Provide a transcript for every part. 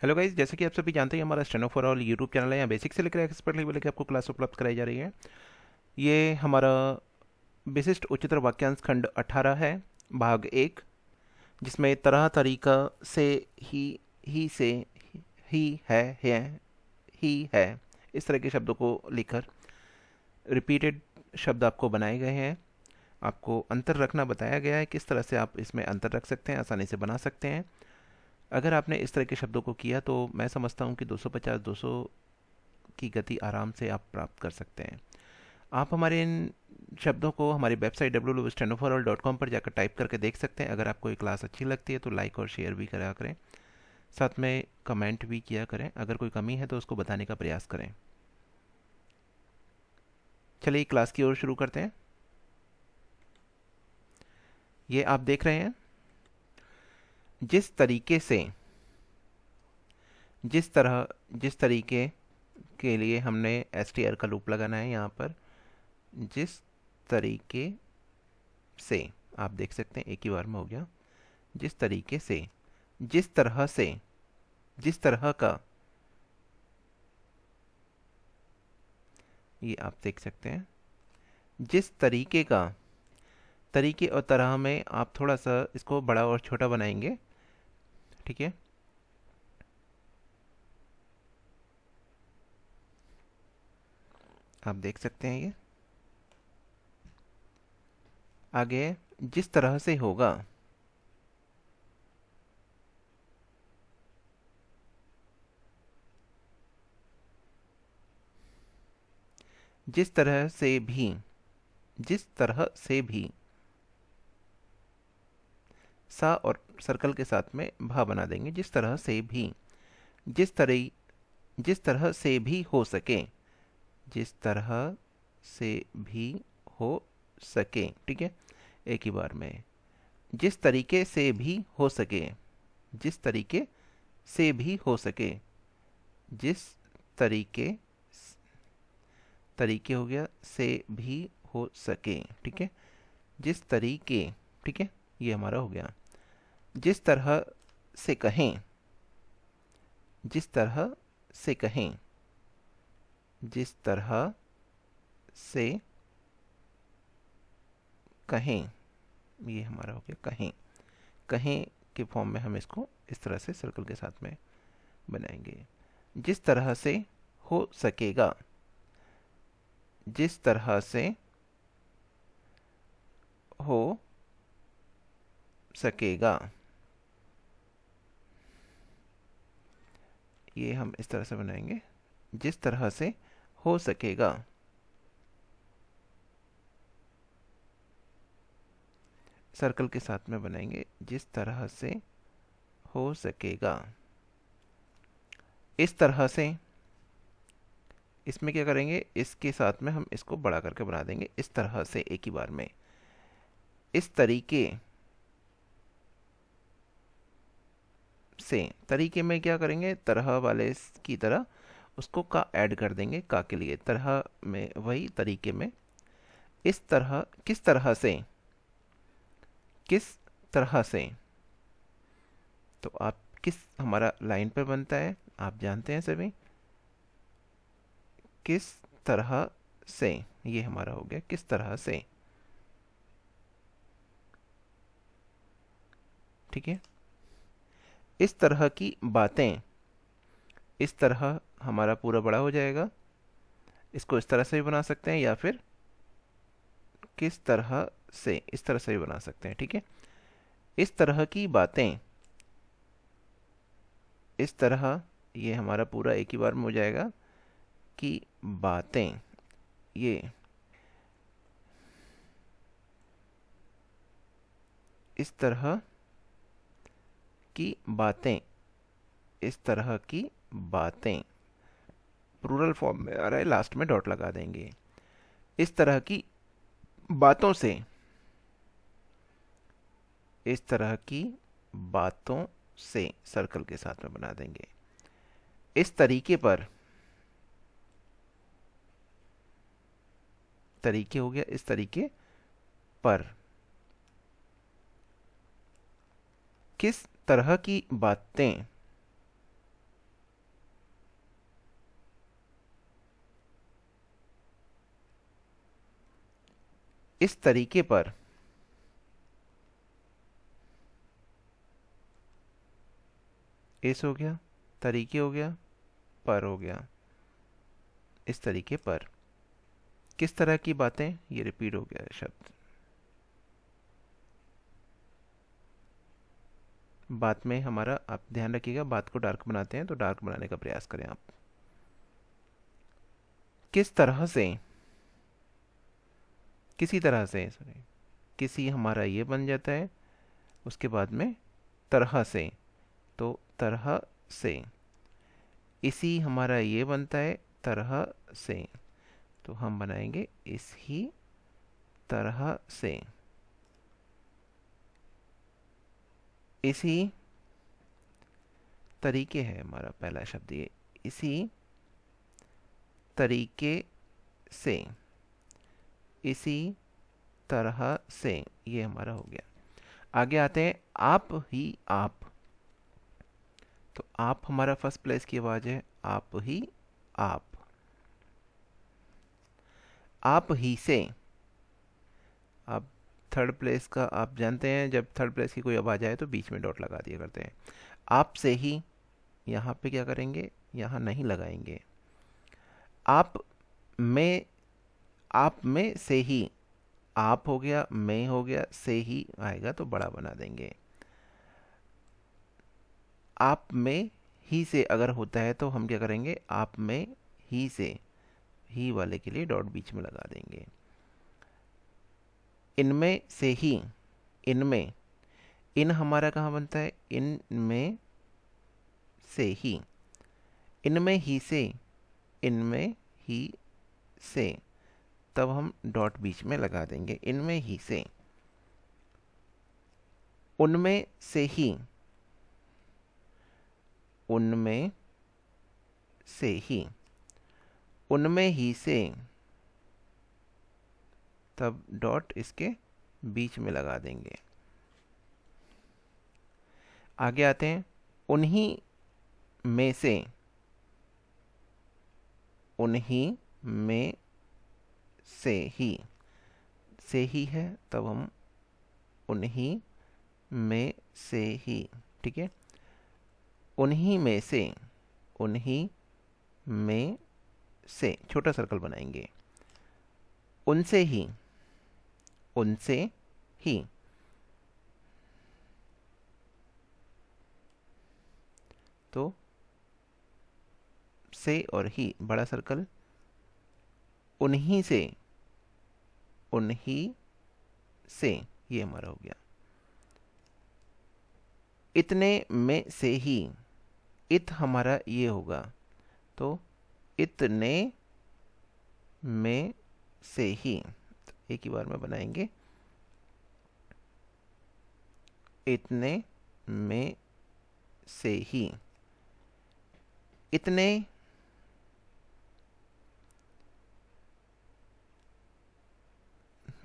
Hello guys, जैसे कि आप सभी जानते हैं हमारा steno for all YouTube channel है। यहाँ बेसिक से लेकर एक्सपर्ट लेवल की आपको क्लास उपलब्ध कराई जा रही है। ये हमारा विशिष्ट उच्चतर वाक्यांश खंड 18 है, भाग 1, जिसमें तरह तरीका से ही से ही है इस तरह के शब्दों को लेकर रिपीटेड शब्द आपको बनाए गए हैं। आपको अंतर रखना बताया गया है, किस तरह से आप इसमें अंतर रख सकते हैं, आसानी से बना सकते हैं। अगर आपने इस तरह के शब्दों को किया तो मैं समझता हूँ कि 250-200 की गति आराम से आप प्राप्त कर सकते हैं। आप हमारे इन शब्दों को हमारी वेबसाइट www.stenoforall.com पर जाकर टाइप करके देख सकते हैं। अगर आपको ये क्लास अच्छी लगती है तो लाइक और शेयर भी करा करें, साथ में कमेंट भी किया करें। अगर कोई कमी है तो उसको बताने का प्रयास करें। चलिए क्लास की ओर शुरू करते हैं। ये आप देख रहे हैं, जिस तरीके से जिस तरीके के लिए हमने str का लूप लगाना है यहाँ पर। जिस तरीके से, आप देख सकते हैं एक ही बार में हो गया। जिस तरीके से, जिस तरह से, जिस तरह का, ये आप देख सकते हैं। जिस तरीके का, तरीके और तरह में आप थोड़ा सा इसको बड़ा और छोटा बनाएंगे, ठीक है। आप देख सकते हैं ये आगे जिस तरह से होगा। जिस तरह से भी, जिस तरह से भी, सा और सर्कल के साथ में भा बना देंगे। जिस तरह से भी, जिस तरह से भी हो सके, जिस तरह से भी हो सके, ठीक है। एक ही बार में, जिस तरीके से भी हो सके, जिस तरीके से भी हो सके, जिस तरीके, तरीके हो गया, से भी हो सके, ठीक है। जिस तरीके, ठीक है, ये हमारा हो गया। जिस तरह से कहें, जिस तरह से कहें, जिस तरह से कहें, ये हमारा हो गया कहें। कहें के फॉर्म में हम इसको इस तरह से सर्कल के साथ में बनाएंगे। जिस तरह से हो सकेगा, जिस तरह से हो सकेगा, ये हम इस तरह से बनाएंगे। जिस तरह से हो सकेगा, सर्कल के साथ में बनाएंगे। जिस तरह से हो सकेगा, इस तरह से, इसमें क्या करेंगे, इसके साथ में हम इसको बड़ा करके बना देंगे। इस तरह से एक ही बार में। इस तरीके से, तरीके में क्या करेंगे, तरह वाले की तरह उसको का ऐड कर देंगे, का के लिए। तरह में वही, तरीके में। इस तरह, किस तरह से, किस तरह से, तो आप किस हमारा लाइन पर बनता है, आप जानते हैं सभी। किस तरह से, ये हमारा हो गया किस तरह से, ठीक है। इस तरह की बातें, इस तरह हमारा पूरा बड़ा हो जाएगा। इसको इस तरह से भी बना सकते हैं, या फिर किस तरह से, इस तरह से भी बना सकते हैं, ठीक है। इस तरह की बातें, इस तरह, ये हमारा पूरा एक ही बार में हो जाएगा कि बातें, ये इस तरह की बातें, इस तरह की बातें प्लूरल फॉर्म में आ रहा है, लास्ट में डॉट लगा देंगे। इस तरह की बातों से, इस तरह की बातों से सर्कल के साथ में बना देंगे। इस तरीके पर, तरीके हो गया, इस तरीके पर। किस तरह की बातें, इस तरीके पर, इस हो गया, तरीके हो गया, पर हो गया, इस तरीके पर। किस तरह की बातें, ये रिपीट हो गया है शब्द। बात में हमारा, आप ध्यान रखिएगा, बात को डार्क बनाते हैं तो डार्क बनाने का प्रयास करें आप। किस तरह से, किसी तरह से, सॉरी, किसी हमारा ये बन जाता है, उसके बाद में तरह से, तो तरह से। इसी हमारा ये बनता है तरह से, तो हम बनाएंगे इसी तरह से। इसी तरीके है हमारा पहला शब्द, ये इसी तरीके से, इसी तरह से, ये हमारा हो गया। आगे आते हैं आप ही आप। तो आप हमारा फर्स्ट प्लेस की आवाज है, आप ही आप। आप ही से, अब थर्ड प्लेस का आप जानते हैं, जब थर्ड प्लेस की कोई आवाज आए तो बीच में डॉट लगा दिया करते हैं। आप से ही, यहाँ पे क्या करेंगे, यहाँ नहीं लगाएंगे। आप में, आप में से ही, आप हो गया, में हो गया, से ही आएगा तो बड़ा बना देंगे। आप में ही से अगर होता है तो हम क्या करेंगे, आप में ही से, ही वाले के लिए डॉट बीच में लगा देंगे। इनमें से ही, इनमें, इन हमारा कहाँ बनता है, इनमें से ही। इनमें ही से, इनमें ही से, तब हम डॉट बीच में लगा देंगे, इनमें ही से। उनमें से ही, उनमें से ही, उनमें ही से, तब डॉट इसके बीच में लगा देंगे। आगे आते हैं उन्हीं में से, उन्हीं में से ही है, तब हम उन्हीं में से ही, ठीक है। उन्हीं में से, उन्हीं में से, छोटा सर्कल बनाएंगे। उनसे ही, उनसे ही, तो से और ही, बड़ा सर्कल। उन्हीं से, उन्हीं से, ये हमारा हो गया। इतने में से ही, इत हमारा ये होगा, तो इतने में से ही, तो एक ही बार में बनाएंगे, इतने में से ही। इतने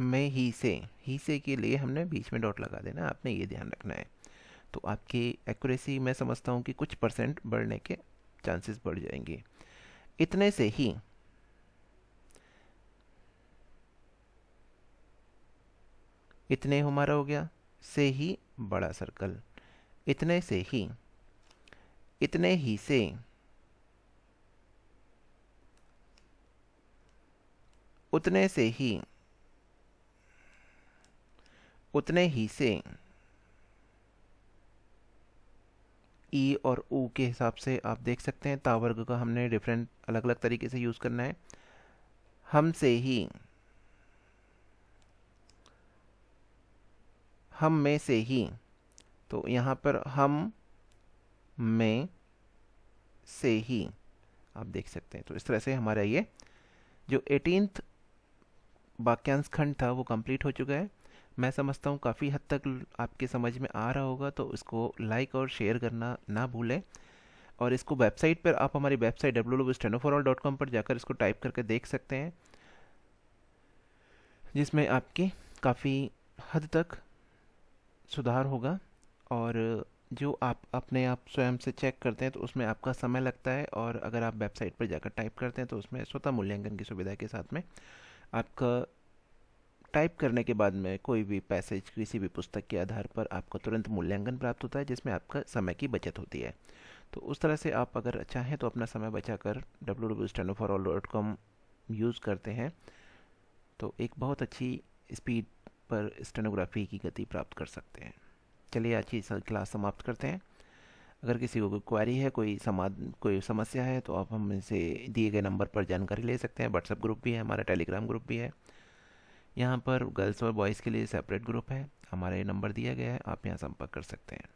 में ही से के लिए हमने बीच में डॉट लगा देना, आपने ये ध्यान रखना है। तो आपकी एक्यूरेसी मैं समझता हूँ कि कुछ परसेंट बढ़ने के चांसेस बढ़ जाएंगे। इतने से ही, इतने हमारा हो गया, से ही बड़ा सर्कल। इतने से ही, इतने ही से, उतने से ही, उतने ही से। ई और ऊ के हिसाब से आप देख सकते हैं, तावर्ग का हमने डिफरेंट अलग अलग तरीके से यूज़ करना है। हम से ही, हम में से ही, तो यहाँ पर हम में से ही आप देख सकते हैं। तो इस तरह से हमारा ये जो 18th वाक्यांश खंड था वो कंप्लीट हो चुका है। मैं समझता हूँ काफ़ी हद तक आपके समझ में आ रहा होगा, तो इसको लाइक और शेयर करना ना भूलें। और इसको वेबसाइट पर, आप हमारी वेबसाइट www.stenoforall.com पर जाकर इसको टाइप करके देख सकते हैं, जिसमें आपकी काफ़ी हद तक सुधार होगा। और जो आप अपने आप स्वयं से चेक करते हैं तो उसमें आपका समय लगता है, और अगर आप वेबसाइट पर जाकर टाइप करते हैं तो उसमें स्वतः मूल्यांकन की सुविधा के साथ में आपका टाइप करने के बाद में कोई भी पैसेज किसी भी पुस्तक के आधार पर आपको तुरंत मूल्यांकन प्राप्त होता है, जिसमें आपका समय की बचत होती है। तो उस तरह से आप अगर चाहें तो अपना समय बचाकर www.stenoforall.com यूज़ करते हैं तो एक बहुत अच्छी स्पीड पर स्टेनोग्राफी की गति प्राप्त कर सकते हैं। चलिए आज की क्लास समाप्त करते हैं। अगर किसी को कोई क्वेरी है, कोई समस्या है, तो आप हमसे दिए गए नंबर पर जानकारी ले सकते हैं। व्हाट्सएप ग्रुप भी है, हमारा टेलीग्राम ग्रुप भी है। यहाँ पर गर्ल्स और बॉयज़ के लिए सेपरेट ग्रुप है, हमारा ये नंबर दिया गया है, आप यहाँ संपर्क कर सकते हैं।